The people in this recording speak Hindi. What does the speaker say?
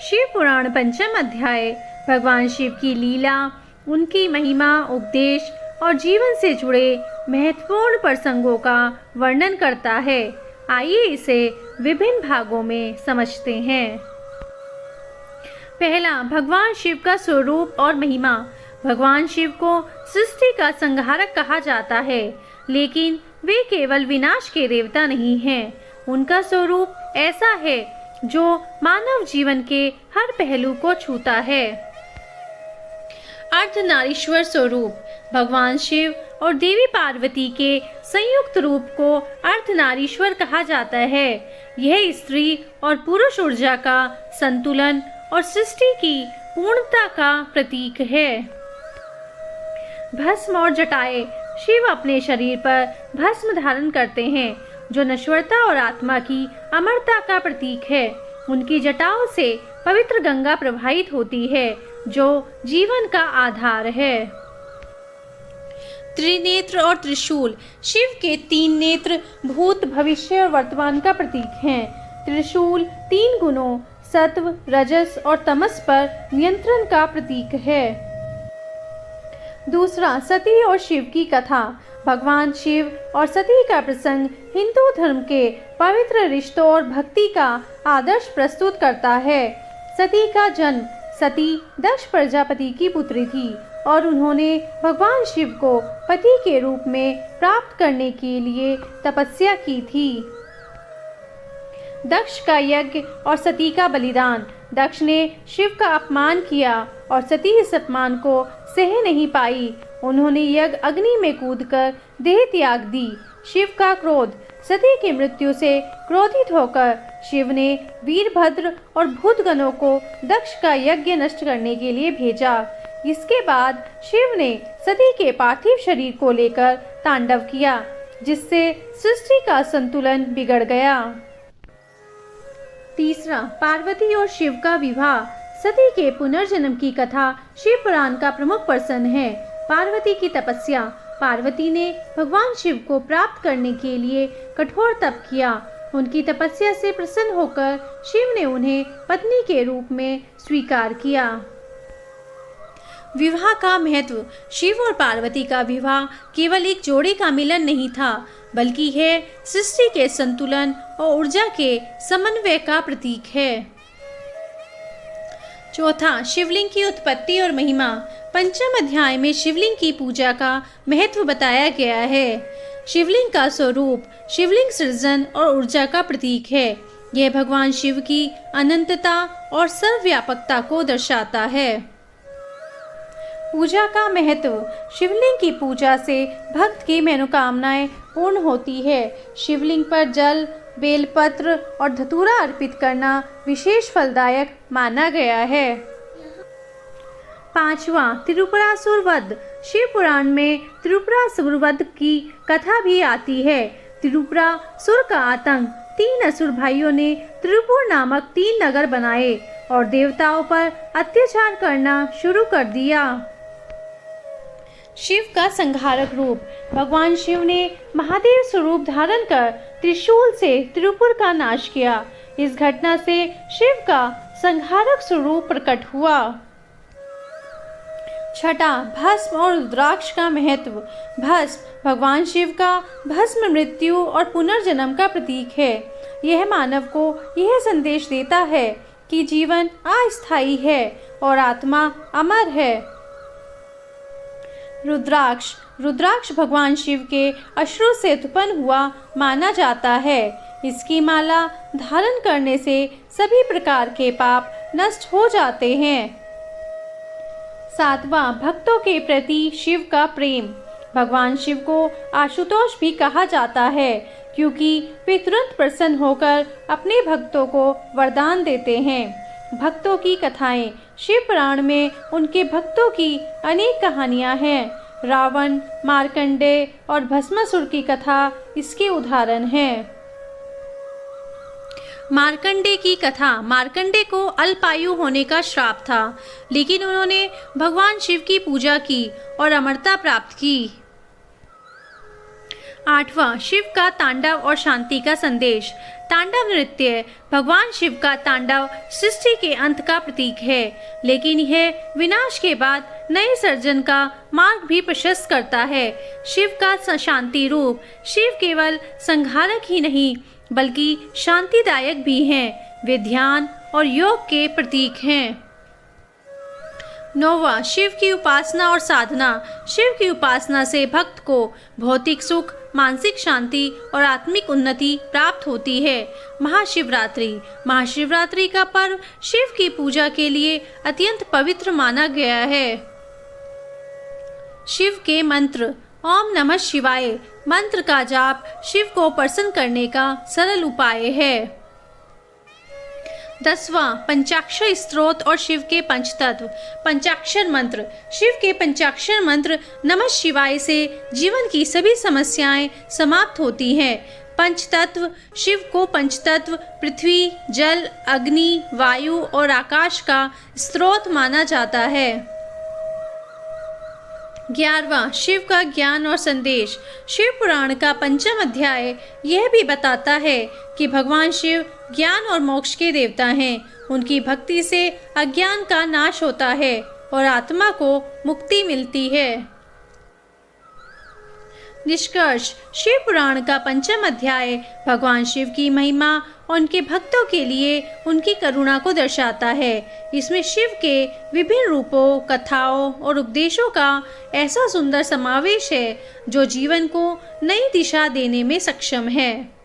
शिव पुराण पंचम अध्याय भगवान शिव की लीला, उनकी महिमा, उपदेश और जीवन से जुड़े महत्वपूर्ण प्रसंगों का वर्णन करता है। आइए इसे विभिन्न भागों में समझते हैं। पहला, भगवान शिव का स्वरूप और महिमा। भगवान शिव को सृष्टि का संहारक कहा जाता है, लेकिन वे केवल विनाश के देवता नहीं हैं। उनका स्वरूप ऐसा है जो मानव जीवन के हर पहलू को छूता है। अर्धनारीश्वर स्वरूप। भगवान शिव और देवी पार्वती के संयुक्त रूप को अर्धनारीश्वर कहा जाता है। यह स्त्री और पुरुष ऊर्जा का संतुलन और सृष्टि की पूर्णता का प्रतीक है। भस्म और जटाएं। शिव अपने शरीर पर भस्म धारण करते हैं, जो नश्वरता और आत्मा की अमरता का प्रतीक है। उनकी जटाओं से पवित्र गंगा प्रवाहित होती है, जो जीवन का आधार है। त्रिनेत्र और त्रिशूल। शिव के 3 नेत्र भूत, भविष्य और वर्तमान का प्रतीक हैं। त्रिशूल 3 गुणों सत्व, रजस और तमस पर नियंत्रण का प्रतीक है। दूसरा, सती और शिव की कथा। भगवान शिव और सती का प्रसंग हिंदू धर्म के पवित्र रिश्तों और भक्ति का आदर्श प्रस्तुत करता है। सती का जन्म। सती दक्ष प्रजापति की पुत्री थी और उन्होंने भगवान शिव को पति के रूप में प्राप्त करने के लिए तपस्या की थी। दक्ष का यज्ञ और सती का बलिदान। दक्ष ने शिव का अपमान किया और सती इस अपमान को सह नहीं पाई। उन्होंने यज्ञ अग्नि में कूदकर देह त्याग दी। शिव का क्रोध। सती की मृत्यु से क्रोधित होकर शिव ने वीरभद्र और भूतगणों को दक्ष का यज्ञ नष्ट करने के लिए भेजा। इसके बाद शिव ने सती के पार्थिव शरीर को लेकर तांडव किया, जिससे सृष्टि का संतुलन बिगड़ गया। तीसरा, पार्वती और शिव का विवाह। सती के पुनर्जन्म की कथा शिव पुराण का प्रमुख प्रसंग है। पार्वती की तपस्या। पार्वती ने भगवान शिव को प्राप्त करने के लिए कठोर तप किया। उनकी तपस्या से प्रसन्न होकर शिव ने उन्हें पत्नी के रूप में स्वीकार किया। विवाह का महत्व। शिव और पार्वती का विवाह केवल एक जोड़ी का मिलन नहीं था, बल्कि यह सृष्टि के संतुलन और ऊर्जा के समन्वय का प्रतीक है। चौथा, शिवलिंग की उत्पत्ति और महिमा। पंचम अध्याय में शिवलिंग की पूजा का महत्व बताया गया है। शिवलिंग का स्वरूप। शिवलिंग सृजन और ऊर्जा का प्रतीक है। यह भगवान शिव की अनंतता और सर्वव्यापकता को दर्शाता है। पूजा का महत्व। शिवलिंग की पूजा से भक्त की मनोकामनाएं पूर्ण होती है। शिवलिंग पर जल, बेलपत्र और धतूरा अर्पित करना विशेष फलदायक माना गया है। पांचवा, त्रिपुरासुर वध। शिव पुराण में त्रिपुरासुर वध की कथा भी आती है। त्रिपुरासुर का आतंक। 3 असुर भाइयों ने त्रिपुर नामक 3 नगर बनाए और देवताओं पर अत्याचार करना शुरू कर दिया। शिव का संहारक रूप। भगवान शिव ने महादेव स्वरूप धारण कर त्रिशूल से त्रिपुर का नाश किया। इस घटना से शिव का संहारक स्वरूप प्रकट हुआ। छठा, भस्म और रुद्राक्ष का महत्व। भस्म। भगवान शिव का भस्म मृत्यु और पुनर्जन्म का प्रतीक है। यह मानव को यह संदेश देता है कि जीवन अस्थायी है और आत्मा अमर है। रुद्राक्ष। रुद्राक्ष भगवान शिव के अश्रु से उत्पन्न हुआ माना जाता है। इसकी माला धारण करने से सभी प्रकार के पाप नष्ट हो जाते हैं। सातवां, भक्तों के प्रति शिव का प्रेम। भगवान शिव को आशुतोष भी कहा जाता है, क्योंकि वे तुरंत प्रसन्न होकर अपने भक्तों को वरदान देते हैं। भक्तों की कथाएं। शिव पुराण में उनके भक्तों की अनेक कहानियां हैं। रावण, मार्कंडेय और भस्मासुर की कथा इसके उदाहरण हैं। मार्कंडेय की कथा। मार्कंडेय को अल्पायु होने का श्राप था, लेकिन उन्होंने भगवान शिव की पूजा की और अमरता प्राप्त की। आठवां, शिव का तांडव और शांति का संदेश। तांडव नृत्य भगवान शिव का तांडव सृष्टि के अंत का प्रतीक है, लेकिन यह विनाश के बाद नए सर्जन का मार्ग भी प्रशस्त करता है। शिव का शांति रूप। शिव केवल संहारक ही नहीं बल्कि शांतिदायक भी हैं। वे ध्यान और योग के प्रतीक हैं। 9वां, शिव की उपासना और साधना। शिव की उपासना से भक्त को भौतिक सुख, मानसिक शांति और आत्मिक उन्नति प्राप्त होती है। महाशिवरात्रि का पर्व शिव की पूजा के लिए अत्यंत पवित्र माना गया है। शिव के मंत्र। ओम नमः शिवाय मंत्र का जाप शिव को प्रसन्न करने का सरल उपाय है। 10वां, पंचाक्षर स्तोत्र और शिव के पंचतत्व। पंचाक्षर मंत्र। शिव के पंचाक्षर मंत्र नमः शिवाय से जीवन की सभी समस्याएं समाप्त होती हैं। पंचतत्व। शिव को पंचतत्व पृथ्वी, जल, अग्नि, वायु और आकाश का स्रोत माना जाता है। 11वां, शिव का ज्ञान और संदेश। शिव पुराण का 5वां अध्याय यह भी बताता है कि भगवान शिव ज्ञान और मोक्ष के देवता हैं। उनकी भक्ति से अज्ञान का नाश होता है और आत्मा को मुक्ति मिलती है। निष्कर्ष। शिव पुराण का 5वां अध्याय भगवान शिव की महिमा और उनके भक्तों के लिए उनकी करुणा को दर्शाता है। इसमें शिव के विभिन्न रूपों, कथाओं और उपदेशों का ऐसा सुंदर समावेश है जो जीवन को नई दिशा देने में सक्षम है।